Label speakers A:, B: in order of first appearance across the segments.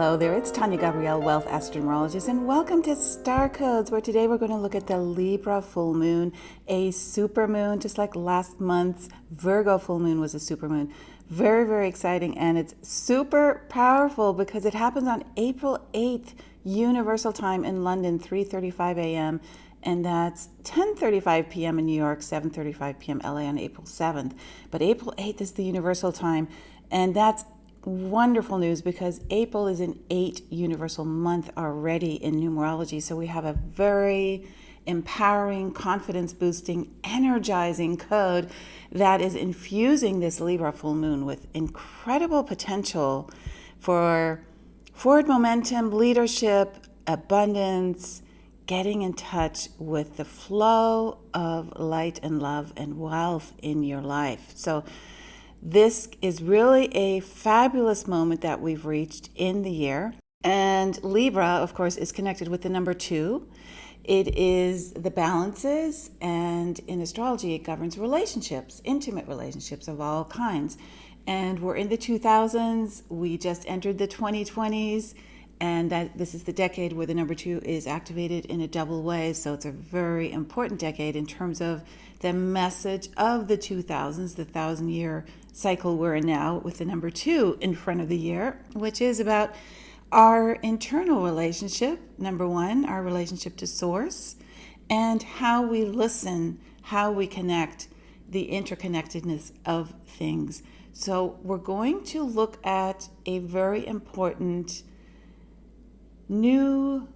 A: Hello there, it's Tania Gabrielle, Wealth Astrologist, and welcome to Star Codes, where today we're going to look at the Libra full moon, a super moon, just like last month's Virgo full moon was a super moon. Very, very exciting, and it's super powerful because it happens on April 8th, Universal Time in London, 3:35 a.m., and that's 10:35 p.m. in New York, 7:35 p.m. LA on April 7th. But April 8th is the Universal Time, and that's wonderful news because April is an 8 universal month already in numerology. So we have a very empowering, confidence boosting, energizing code that is infusing this Libra full moon with incredible potential for forward momentum, leadership, abundance, getting in touch with the flow of light and love and wealth in your life. So this is really a fabulous moment that we've reached in the year. And Libra, of course, is connected with the number 2. It is the balances, and in astrology, it governs relationships, intimate relationships of all kinds. And we're in the 2000s. We just entered the 2020s, and that this is the decade where the number 2 is activated in a double way. So it's a very important decade in terms of the message of the 2000s, the 1,000-year cycle we're in now, with the number 2 in front of the year, which is about our internal relationship, number 1, our relationship to source, and how we listen, how we connect, the interconnectedness of things. So we're going to look at a very important new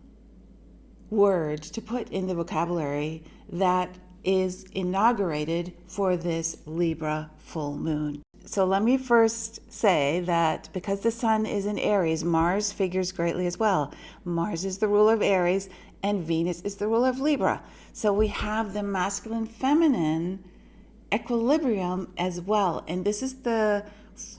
A: word to put in the vocabulary that is inaugurated for this Libra full moon. So let me first say that because the sun is in Aries, Mars figures greatly as well. Mars is the ruler of Aries and Venus is the ruler of Libra. So we have the masculine feminine equilibrium as well. And this is the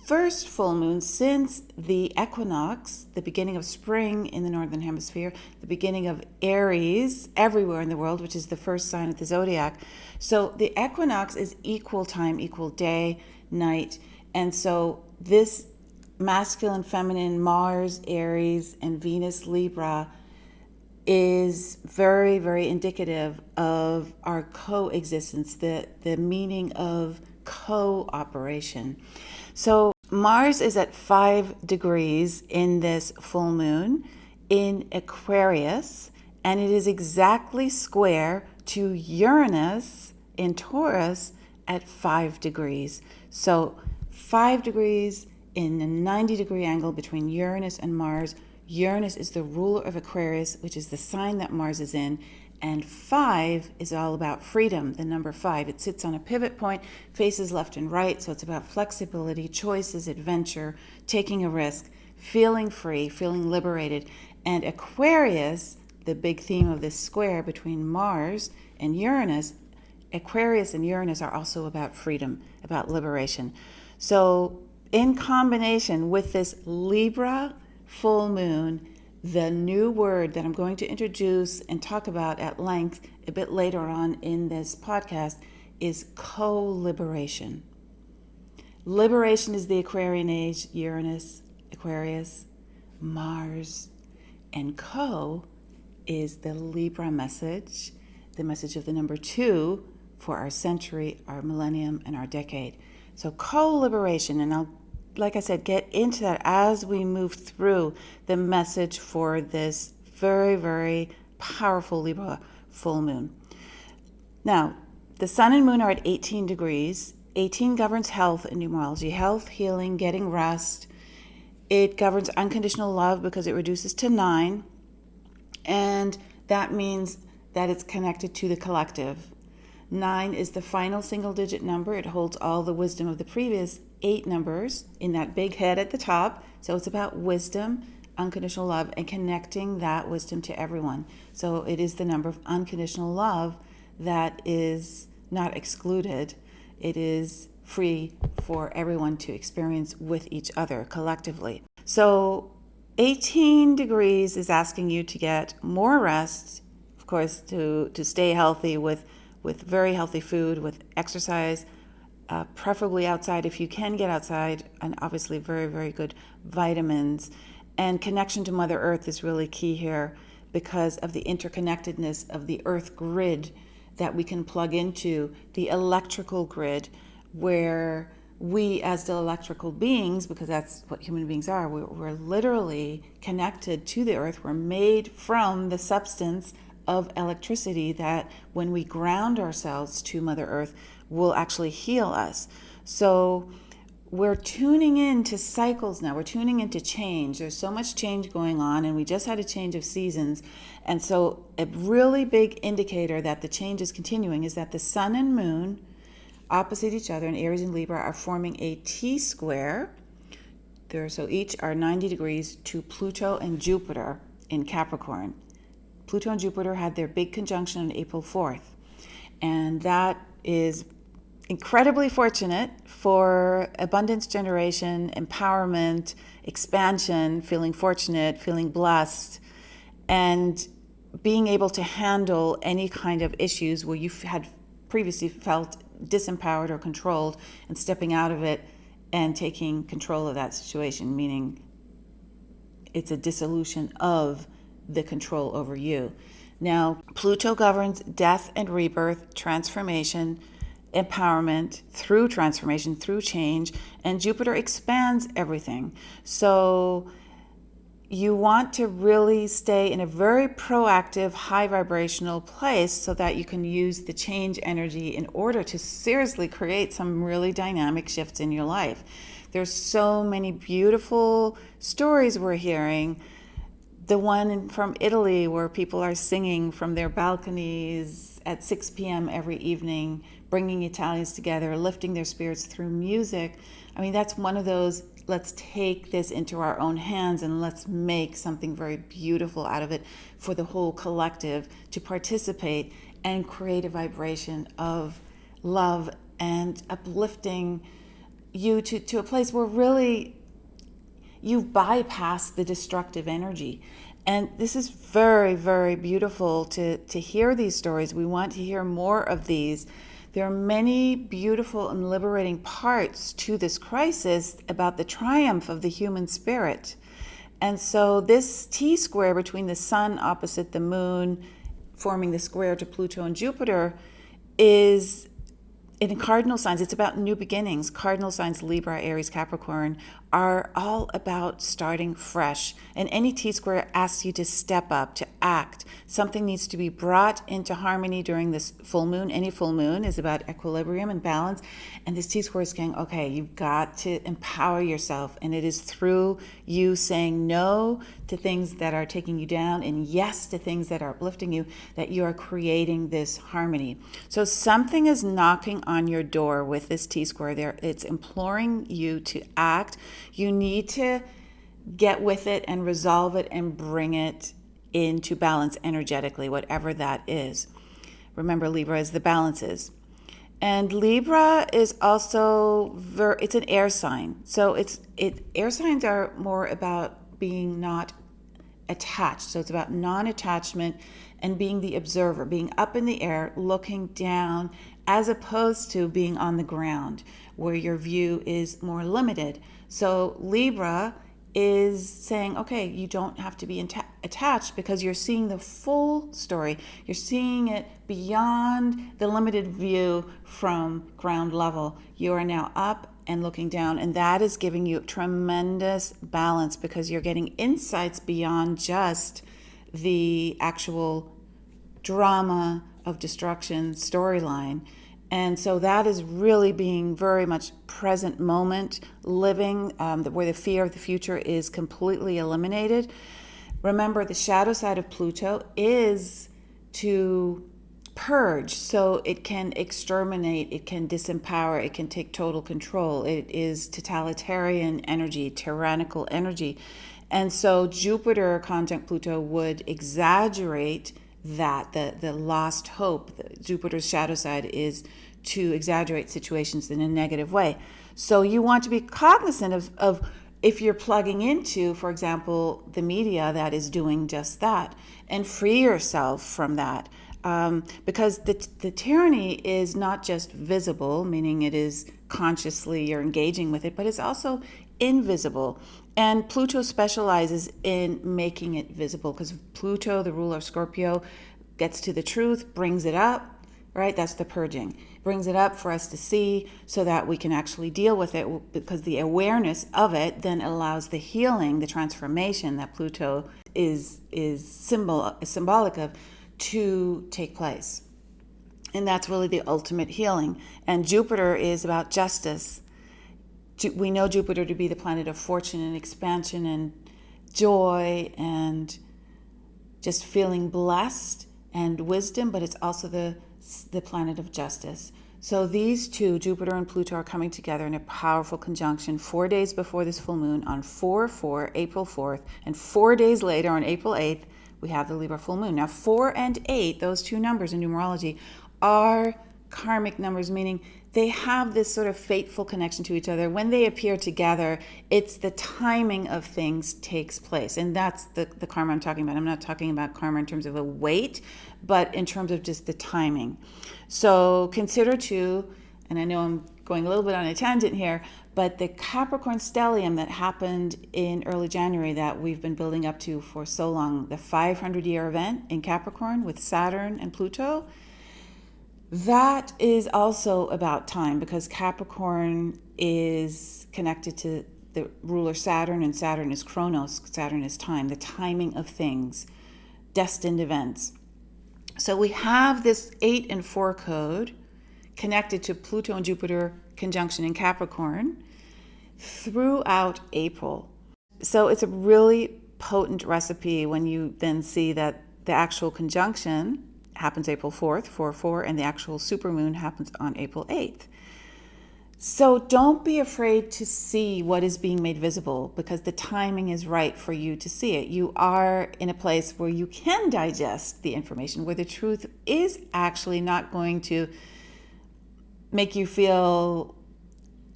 A: first full moon since the equinox, the beginning of spring in the northern hemisphere, the beginning of Aries everywhere in the world, which is the first sign of the zodiac. So the equinox is equal time, equal day, night. And so this masculine, feminine, Mars, Aries, and Venus, Libra is very, very indicative of our coexistence, the meaning of cooperation. So Mars is at 5 degrees in this full moon in Aquarius, and it is exactly square to Uranus in Taurus at 5 degrees. So 5 degrees in a 90-degree angle between Uranus and Mars. Uranus is the ruler of Aquarius, which is the sign that Mars is in, and 5 is all about freedom, the number 5. It sits on a pivot point, faces left and right, so it's about flexibility, choices, adventure, taking a risk, feeling free, feeling liberated. And Aquarius, the big theme of this square between Mars and Uranus, Aquarius and Uranus are also about freedom, about liberation. So in combination with this Libra full moon, the new word that I'm going to introduce and talk about at length a bit later on in this podcast is co-liberation. Liberation is the Aquarian age, Uranus, Aquarius, Mars, and co is the Libra message, the message of the number 2 for our century, our millennium, and our decade. So co-liberation, and I'll, like I said, get into that as we move through the message for this very, very powerful Libra full moon. Now, the sun and moon are at 18 degrees. 18 governs health in numerology, health, healing, getting rest. It governs unconditional love because it reduces to 9. And that means that it's connected to the collective. 9 is the final single-digit number. It holds all the wisdom of the previous 8 numbers in that big head at the top. So it's about wisdom, unconditional love, and connecting that wisdom to everyone. So it is the number of unconditional love that is not excluded. It is free for everyone to experience with each other collectively. So 18 degrees is asking you to get more rest, of course, to stay healthy with very healthy food, with exercise, preferably outside if you can get outside, and obviously very, very good vitamins And connection to Mother Earth is really key here because of the interconnectedness of the Earth grid that we can plug into, the electrical grid, where we as the electrical beings, because that's what human beings are, we're literally connected to the Earth. We're made from the substance of electricity that when we ground ourselves to Mother Earth will actually heal us. So we're tuning into cycles now. We're tuning into change. There's so much change going on, and we just had a change of seasons. And so a really big indicator that the change is continuing is that the sun and moon opposite each other in Aries and Libra are forming a T-square. So each are 90 degrees to Pluto and Jupiter in Capricorn. Pluto and Jupiter had their big conjunction on April 4th. And that is incredibly fortunate for abundance generation, empowerment, expansion, feeling fortunate, feeling blessed, and being able to handle any kind of issues where you had previously felt disempowered or controlled, and stepping out of it and taking control of that situation, meaning it's a dissolution of the control over you. Now, Pluto governs death and rebirth, transformation, empowerment through transformation, through change, and Jupiter expands everything. So you want to really stay in a very proactive, high vibrational place so that you can use the change energy in order to seriously create some really dynamic shifts in your life. There's so many beautiful stories we're hearing. The one from Italy where people are singing from their balconies at 6 p.m. every evening, bringing Italians together, lifting their spirits through music. I mean, that's one of those, let's take this into our own hands and let's make something very beautiful out of it for the whole collective to participate and create a vibration of love and uplifting you to a place where really you've bypassed the destructive energy. And this is very, very beautiful to hear these stories. We want to hear more of these. There are many beautiful and liberating parts to this crisis about the triumph of the human spirit. And so this T-square between the sun opposite the moon, forming the square to Pluto and Jupiter, is in cardinal signs. It's about new beginnings. Cardinal signs, Libra, Aries, Capricorn, are all about starting fresh. And any T-square asks you to step up, to act. Something needs to be brought into harmony during this full moon. Any full moon is about equilibrium and balance. And this T-square is saying, okay, you've got to empower yourself. And it is through you saying no to things that are taking you down and yes to things that are uplifting you that you are creating this harmony. So something is knocking on your door with this T-square there. It's imploring you to act. You need to get with it and resolve it and bring it into balance energetically, whatever that is. Remember, Libra is the balances. And Libra is also, it's an air sign. So air signs are more about being not attached. So it's about non-attachment and being the observer, being up in the air, looking down, as opposed to being on the ground where your view is more limited. So Libra is saying, okay, you don't have to be attached because you're seeing the full story. You're seeing it beyond the limited view from ground level. You are now up and looking down, and that is giving you tremendous balance because you're getting insights beyond just the actual drama of destruction storyline. And so that is really being very much present moment living, where the fear of the future is completely eliminated. Remember, the shadow side of Pluto is to purge, so it can exterminate, it can disempower, it can take total control. It is totalitarian energy, tyrannical energy. And so Jupiter conjunct Pluto would exaggerate that, the lost hope. Jupiter's shadow side is to exaggerate situations in a negative way. So you want to be cognizant of if you're plugging into, for example, the media that is doing just that, and free yourself from that. Because the tyranny is not just visible, meaning it is consciously you're engaging with it, but it's also invisible. And Pluto specializes in making it visible, because Pluto, the ruler of Scorpio, gets to the truth, brings it up, right? That's the purging. Brings it up for us to see so that we can actually deal with it, because the awareness of it then allows the healing, the transformation that Pluto is symbolic of, to take place. And that's really the ultimate healing. And Jupiter is about justice. We know Jupiter to be the planet of fortune and expansion and joy and just feeling blessed and wisdom, but it's also the planet of justice. So these two, Jupiter and Pluto, are coming together in a powerful conjunction 4 days before this full moon on 4/4, April 4th, and 4 days later on April 8th, we have the Libra full moon. Now 4 and 8, those two numbers in numerology, are karmic numbers, meaning they have this sort of fateful connection to each other. When they appear together, it's the timing of things takes place. And that's the karma I'm talking about. I'm not talking about karma in terms of a weight, but in terms of just the timing. So consider too, and I know I'm going a little bit on a tangent here, but the Capricorn stellium that happened in early January that we've been building up to for so long, the 500-year event in Capricorn with Saturn and Pluto, that is also about time, because Capricorn is connected to the ruler Saturn, and Saturn is Chronos. Saturn is time, the timing of things, destined events. So we have this 8 and 4 code connected to Pluto and Jupiter conjunction in Capricorn throughout April. So it's a really potent recipe when you then see that the actual conjunction happens April 4th, 4/4, and the actual supermoon happens on April 8th. So don't be afraid to see what is being made visible, because the timing is right for you to see it. You are in a place where you can digest the information, where the truth is actually not going to make you feel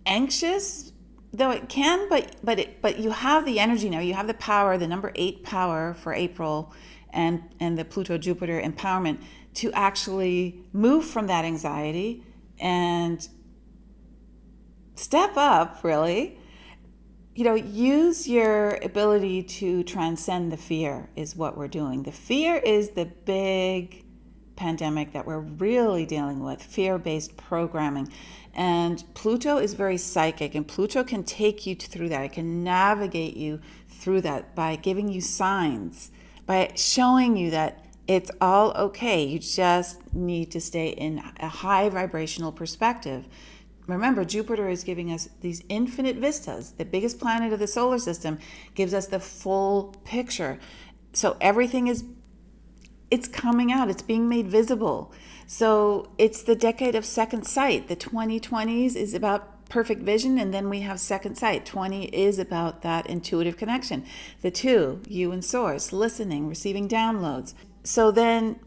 A: anxious, though it can, but you have the energy now. You have the power, the number 8 power for April, and the Pluto Jupiter empowerment to actually move from that anxiety and step up, really. Use your ability to transcend the fear is what we're doing. The fear is the big pandemic that we're really dealing with, fear-based programming. And Pluto is very psychic, and Pluto can take you through that. It can navigate you through that by giving you signs, by showing you that it's all okay. You just need to stay in a high vibrational perspective. Remember, Jupiter is giving us these infinite vistas. The biggest planet of the solar system gives us the full picture. So everything it's coming out. It's being made visible. So it's the decade of second sight. The 2020s is about perfect vision, and then we have second sight. 20 is about that intuitive connection. The 2, you and source, listening, receiving downloads. So then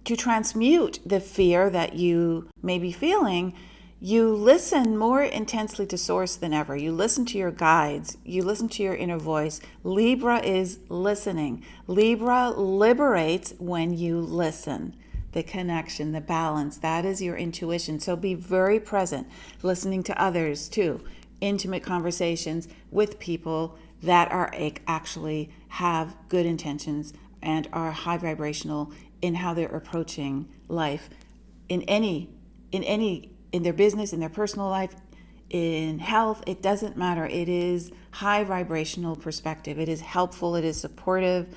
A: to transmute the fear that you may be feeling, you listen more intensely to source than ever. You listen to your guides. You listen to your inner voice. Libra is listening. Libra liberates when you listen. The connection, the balance, that is your intuition. So be very present, listening to others too. Intimate conversations with people that are actually have good intentions and are high vibrational in how they're approaching life in their business, in their personal life, in health. It doesn't matter. It is high vibrational perspective. It is helpful. It is supportive.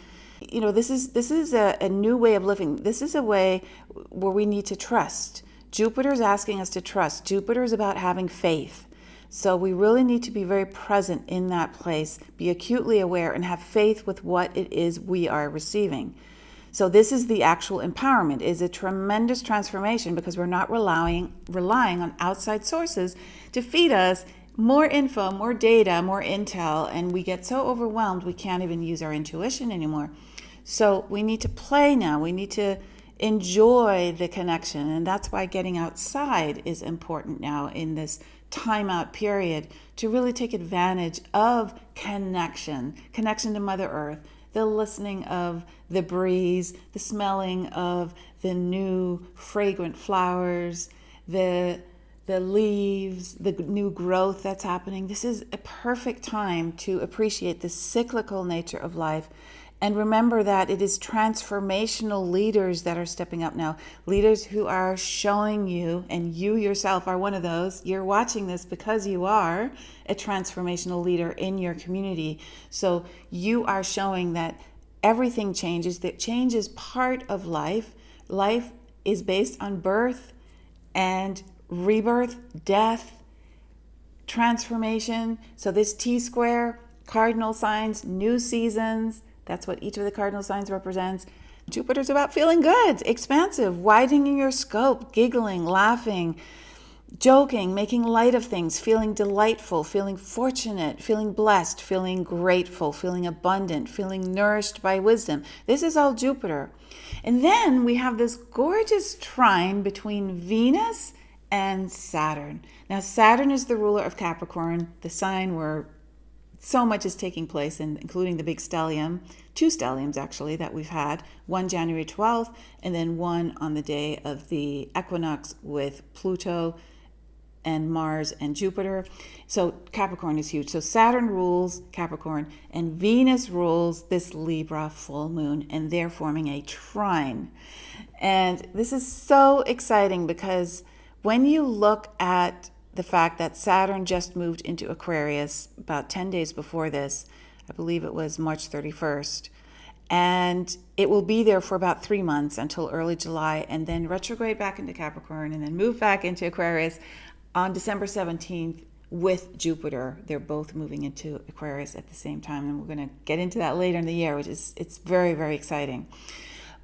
A: This is a new way of living. This is a way where we need to trust. Jupiter is asking us to trust. Jupiter is about having faith. So we really need to be very present in that place, be acutely aware, and have faith with what it is we are receiving. So this is the actual empowerment. It's a tremendous transformation, because we're not relying on outside sources to feed us more info, more data, more intel, and we get so overwhelmed we can't even use our intuition anymore. So we need to play now. We need to enjoy the connection, and that's why getting outside is important now in this timeout period, to really take advantage of connection to Mother Earth, the listening of the breeze, the smelling of the new fragrant flowers, the the leaves, the new growth that's happening. This is a perfect time to appreciate the cyclical nature of life. And remember that it is transformational leaders that are stepping up now. Leaders who are showing you, and you yourself are one of those. You're watching this because you are a transformational leader in your community. So you are showing that everything changes, that change is part of life. Life is based on birth and rebirth, death, transformation. So this T-square, cardinal signs, new seasons, that's what each of the cardinal signs represents. Jupiter's about feeling good, expansive, widening your scope, giggling, laughing, joking, making light of things, feeling delightful, feeling fortunate, feeling blessed, feeling grateful, feeling abundant, feeling nourished by wisdom. This is all Jupiter. And then we have this gorgeous trine between Venus and Saturn. Now, Saturn is the ruler of Capricorn, the sign where so much is taking place, including the big stellium, 2 stelliums actually that we've had, one January 12th, and then one on the day of the equinox with Pluto and Mars and Jupiter. So Capricorn is huge. So Saturn rules Capricorn and Venus rules this Libra full moon, and they're forming a trine. And this is so exciting because when you look at the fact that Saturn just moved into Aquarius about 10 days before this, I believe it was March 31st, and it will be there for about 3 months until early July, and then retrograde back into Capricorn, and then move back into Aquarius on December 17th with Jupiter. They're both moving into Aquarius at the same time, and we're going to get into that later in the year, it's very, very exciting.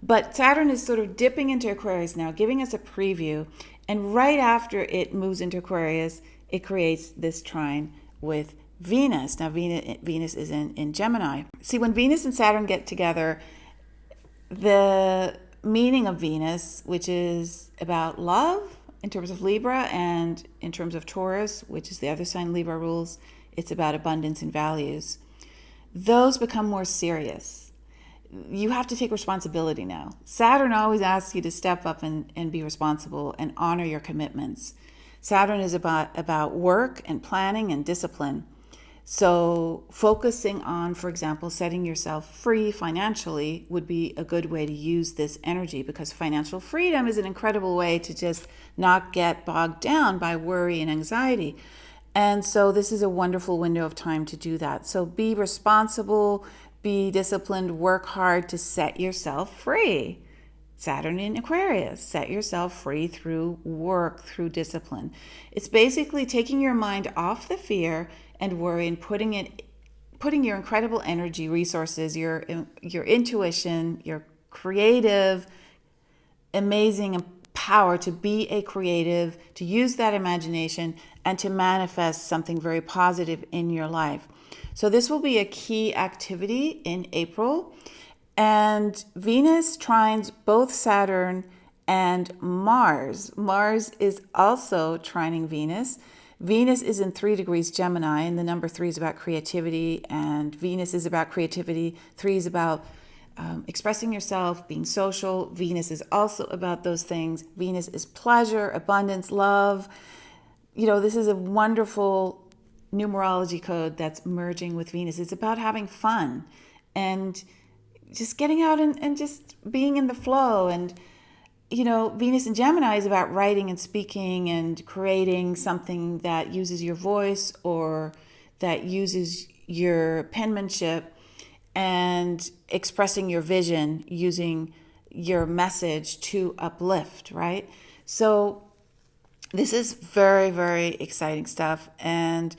A: But Saturn is sort of dipping into Aquarius now, giving us a preview. And right after it moves into Aquarius, it creates this trine with Venus. Now, Venus is in Gemini. See, when Venus and Saturn get together, the meaning of Venus, which is about love in terms of Libra, and in terms of Taurus, which is the other sign Libra rules, it's about abundance and values. Those become more serious. You have to take responsibility now. Saturn always asks you to step up and be responsible and honor your commitments. Saturn is about work and planning and discipline. So focusing on, for example, setting yourself free financially would be a good way to use this energy, because financial freedom is an incredible way to just not get bogged down by worry and anxiety. And so this is a wonderful window of time to do that. So be responsible, be disciplined, work hard to set yourself free. Saturn in Aquarius, set yourself free through work, through discipline. It's basically taking your mind off the fear and worry and putting your incredible energy, resources, your intuition, your creative, amazing power to be a creative, to use that imagination and to manifest something very positive in your life. So this will be a key activity in April. And Venus trines both Saturn and Mars. Mars is also trining Venus. Venus is in 3 degrees Gemini, and the number 3 is about creativity, and Venus is about creativity. 3 is about expressing yourself, being social. Venus is also about those things. Venus is pleasure, abundance, love. You know, this is a wonderful numerology code that's merging with Venus. It's about having fun and just getting out and just being in the flow. And, you know, Venus in Gemini is about writing and speaking and creating something that uses your voice or that uses your penmanship and expressing your vision, using your message to uplift, right? So this is very, very exciting stuff. And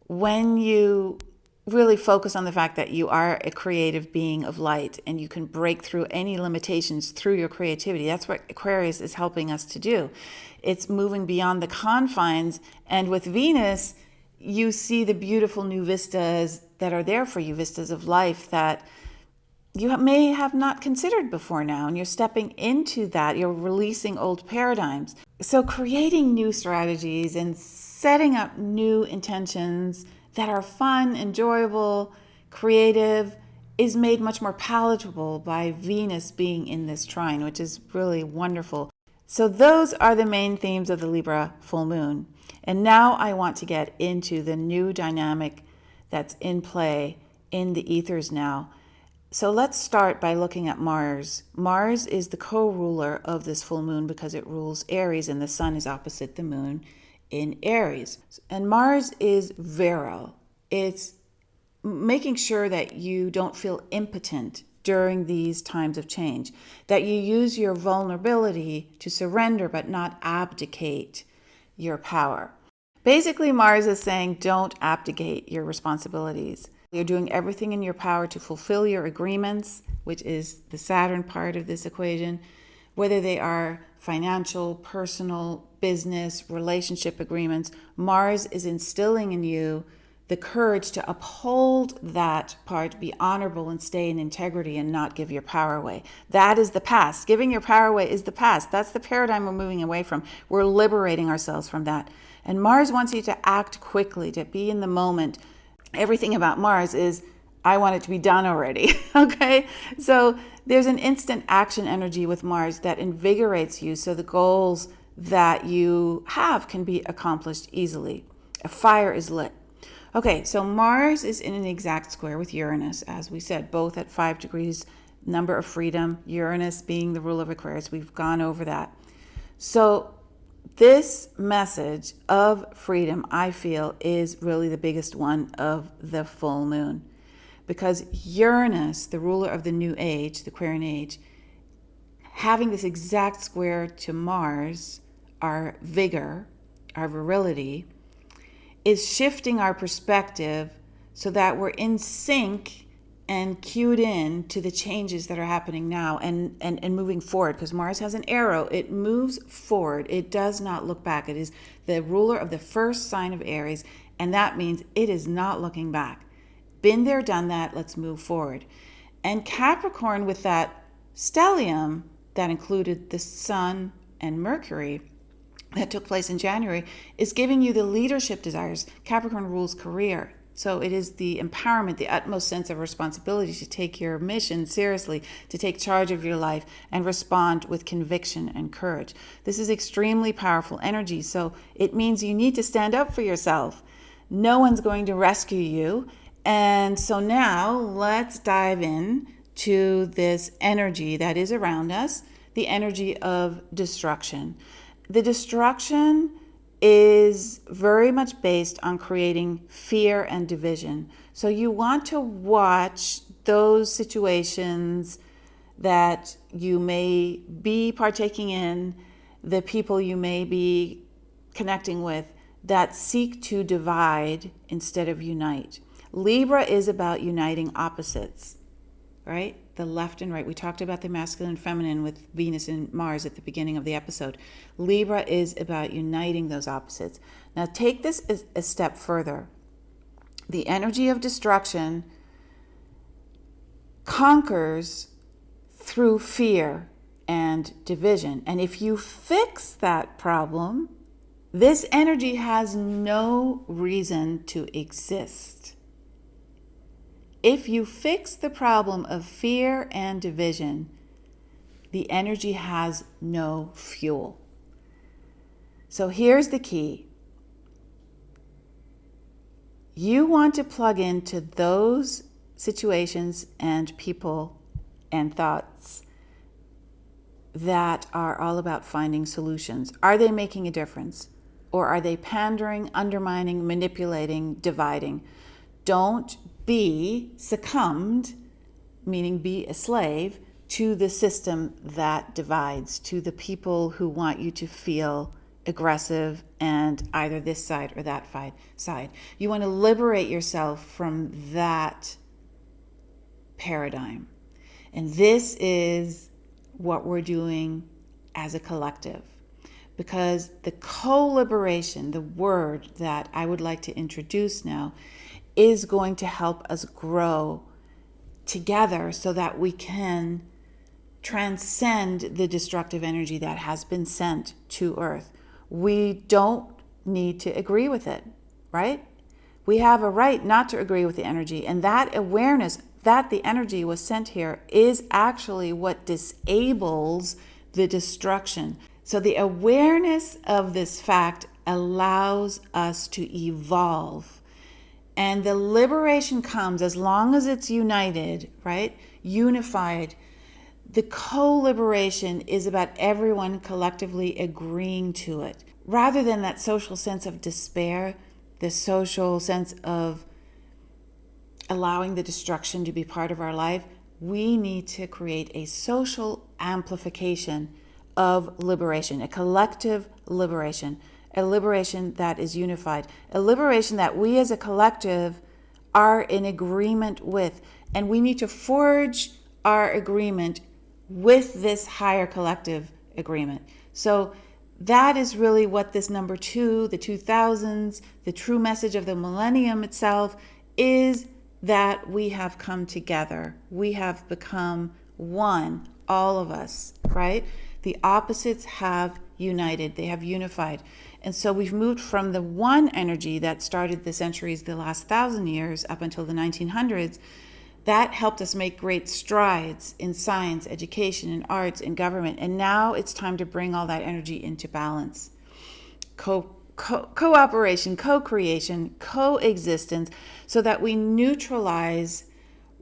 A: when you really focus on the fact that you are a creative being of light and you can break through any limitations through your creativity, that's what Aquarius is helping us to do. It's moving beyond the confines. And with Venus, you see the beautiful new vistas that are there for you, vistas of life that you may have not considered before now, and you're stepping into that. You're releasing old paradigms. So creating new strategies and setting up new intentions that are fun, enjoyable, creative is made much more palatable by Venus being in this trine, which is really wonderful. So those are the main themes of the Libra full moon. And now I want to get into the new dynamic that's in play in the ethers now. So let's start by looking at Mars. Mars is the co-ruler of this full moon because it rules Aries, and the sun is opposite the moon in Aries. And Mars is virile. It's making sure that you don't feel impotent during these times of change, that you use your vulnerability to surrender but not abdicate your power. Basically, Mars is saying don't abdicate your responsibilities. You're doing everything in your power to fulfill your agreements, which is the Saturn part of this equation, whether they are financial, personal, business, relationship agreements. Mars is instilling in you the courage to uphold that part, be honorable and stay in integrity and not give your power away. That is the past. Giving your power away is the past. That's the paradigm we're moving away from. We're liberating ourselves from that. And Mars wants you to act quickly, to be in the moment. Everything about Mars is, I want it to be done already, okay? So there's an instant action energy with Mars that invigorates you so the goals that you have can be accomplished easily. A fire is lit. Okay, so Mars is in an exact square with Uranus, as we said, both at 5 degrees, number of freedom, Uranus being the ruler of Aquarius. We've gone over that. So this message of freedom, I feel, is really the biggest one of the full moon. Because Uranus, the ruler of the new age, the Aquarian age, having this exact square to Mars, our vigor, our virility, is shifting our perspective so that we're in sync and cued in to the changes that are happening now and moving forward. Because Mars has an arrow, it moves forward. It does not look back. It is the ruler of the first sign of Aries, and that means it is not looking back. Been there, done that, let's move forward. And Capricorn, with that stellium that included the Sun and Mercury, that took place in January, is giving you the leadership desires. Capricorn rules career. So it is the empowerment, the utmost sense of responsibility to take your mission seriously, to take charge of your life and respond with conviction and courage. This is extremely powerful energy. So it means you need to stand up for yourself. No one's going to rescue you. And so now let's dive in to this energy that is around us, the energy of destruction. The destruction is very much based on creating fear and division. So you want to watch those situations that you may be partaking in, the people you may be connecting with that seek to divide instead of unite. Libra is about uniting opposites, right? The left and right. We talked about the masculine and feminine with Venus and Mars at the beginning of the episode. Libra is about uniting those opposites. Now take this a step further. The energy of destruction conquers through fear and division. And if you fix that problem, this energy has no reason to exist. If you fix the problem of fear and division, the energy has no fuel. So here's the key. You want to plug into those situations and people and thoughts that are all about finding solutions. Are they making a difference? Or are they pandering, undermining, manipulating, dividing? Don't be succumbed, meaning be a slave, to the system that divides, to the people who want you to feel aggressive and either this side or that side. You want to liberate yourself from that paradigm. And this is what we're doing as a collective. Because the co-liberation, the word that I would like to introduce now, is going to help us grow together so that we can transcend the destructive energy that has been sent to Earth. We don't need to agree with it, right? We have a right not to agree with the energy, and that awareness that the energy was sent here is actually what disables the destruction. So the awareness of this fact allows us to evolve. And the liberation comes as long as it's united, right? Unified. The co-liberation is about everyone collectively agreeing to it. Rather than that social sense of despair, the social sense of allowing the destruction to be part of our life, we need to create a social amplification of liberation, a collective liberation, a liberation that is unified, a liberation that we as a collective are in agreement with. And we need to forge our agreement with this higher collective agreement. So that is really what this number 2, the 2000s, the true message of the millennium itself is, that we have come together. We have become one, all of us, right? The opposites have united, they have unified. And so we've moved from the one energy that started the centuries, the last 1,000 years up until the 1900s, that helped us make great strides in science, education, and arts, and government. And now it's time to bring all that energy into balance. Cooperation, co-creation, coexistence, so that we neutralize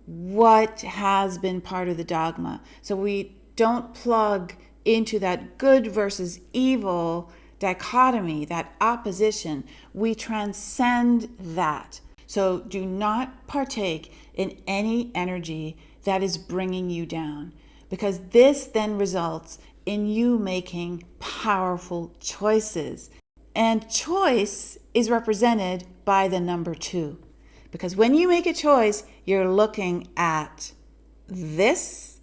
A: what has been part of the dogma. So we don't plug into that good versus evil dichotomy, that opposition. We transcend that. So do not partake in any energy that is bringing you down, because this then results in you making powerful choices. And choice is represented by the number 2. Because when you make a choice, you're looking at this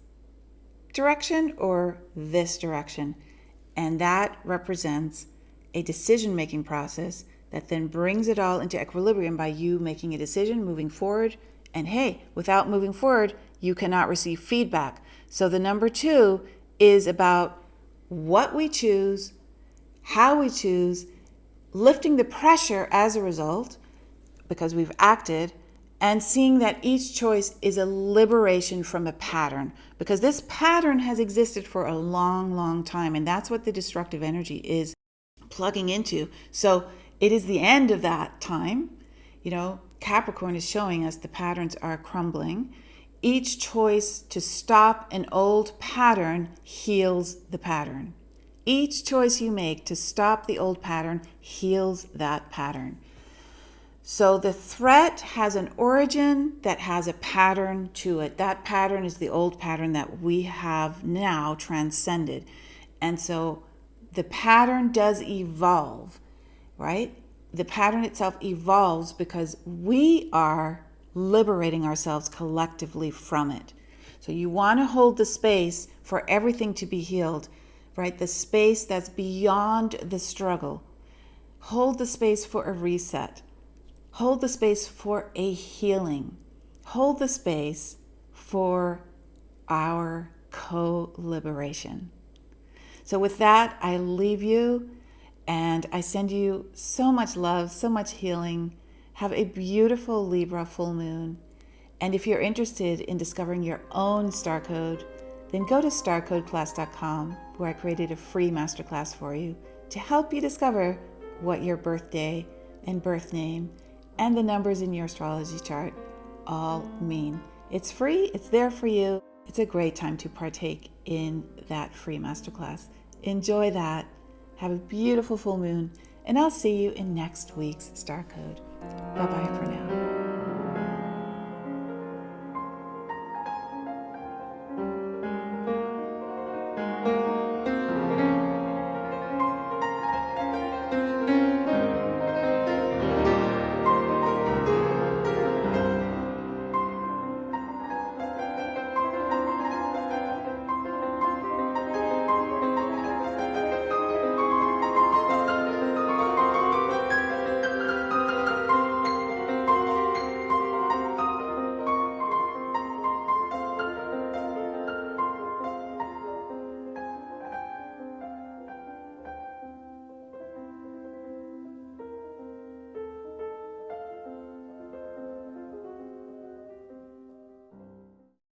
A: direction or this direction. And that represents a decision-making process that then brings it all into equilibrium by you making a decision, moving forward. And hey, without moving forward, you cannot receive feedback. So the number 2 is about what we choose, how we choose, lifting the pressure as a result, because we've acted, and seeing that each choice is a liberation from a pattern, because this pattern has existed for a long, long time, and that's what the destructive energy is plugging into. So it is the end of that time. Capricorn is showing us the patterns are crumbling. Each choice to stop an old pattern heals the pattern. Each choice you make to stop the old pattern heals that pattern. So the threat has an origin that has a pattern to it. That pattern is the old pattern that we have now transcended. And so the pattern does evolve, right? The pattern itself evolves because we are liberating ourselves collectively from it. So you want to hold the space for everything to be healed, right? The space that's beyond the struggle. Hold the space for a reset. Hold the space for a healing. Hold the space for our co-liberation. So with that, I leave you and I send you so much love, so much healing. Have a beautiful Libra full moon. And if you're interested in discovering your own star code, then go to starcodeclass.com, where I created a free masterclass for you to help you discover what your birthday and birth name and the numbers in your astrology chart all mean. It's free, it's there for you. It's a great time to partake in that free masterclass. Enjoy that. Have a beautiful full moon, and I'll see you in next week's Star Code. Bye-bye for now.